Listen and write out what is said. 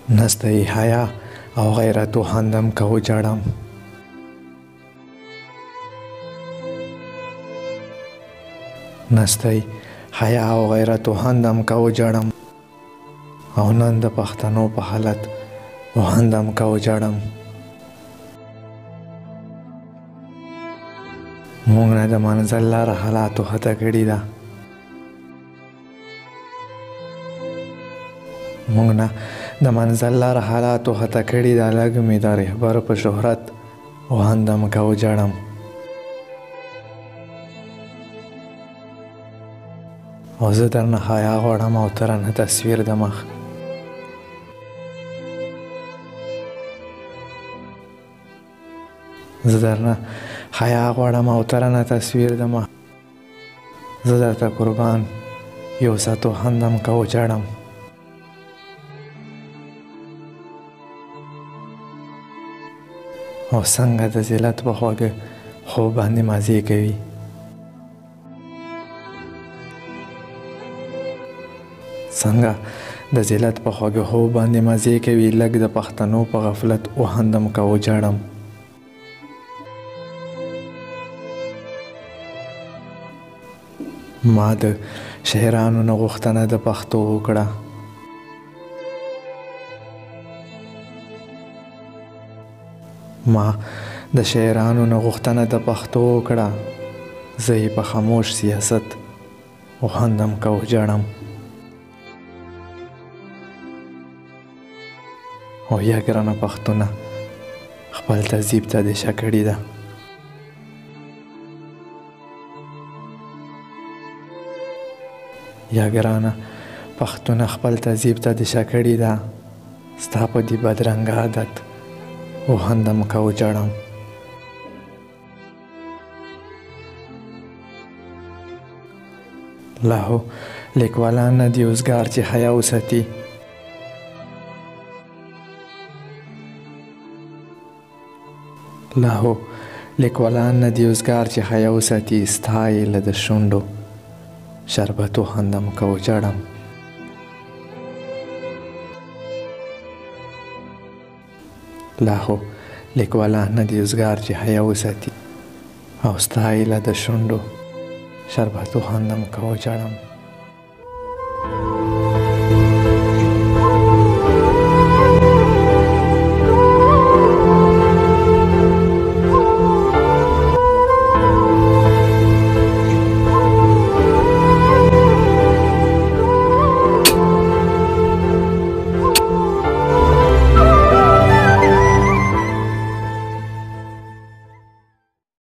نسته ای حیا او غیرت و خندم که وجړم. نسته ای حیا او غیرت و خندم که وجړم، او نن د پښتنو په حالت وخندم که وجړم. موږ نه د منزل لاره حالاتو خطا کړې ده، موږ نه د منزل لاره حالاتو خطا کړې ده. لږ مې د رهبر په شهرت وخندم که وجړم. او زه درنه حیا غواړم او ته رانه تصویر د مخ. زه درنه حیا غواړم او ته رانه تصویر د مخ. زه درته قربان یو ساعت وخندم که وجړم. او څنګه د ذلت په خواږه خوب باندې مزې کوي. څنګه د ذلت په خواږه خوب باندې مزې کوي. لږ د پښتنو په غفلت وخندم که وجړم. ما د شاعرانو نه غوښتنه د پښتو وکړه، ما د شاعرانو نه غوښتنه د پښتو وکړه. زه یې په خاموش سیاست وخندم که وجړم. او یا ګرانه پښتونه خپل تهذیب ته دې شه کړې ده. یا ګرانه پښتونه خپل تهذیب ته دې شه کړې ده. ستا په دې بدرنګه عادت وخندم که وجړم. لا هو لیکوالان نه دي اوزګار چې حیا وساتي. لا هو لیکوالان نه دي اوزګار چې حیا وساتي. ستا یې له د شونډو شربت وخندم که وجړم. لا هو لیکوالان نه دي اوزګار چې حیا وساتي، او ستا یې له د شونډو شربت وخندم که وجړم.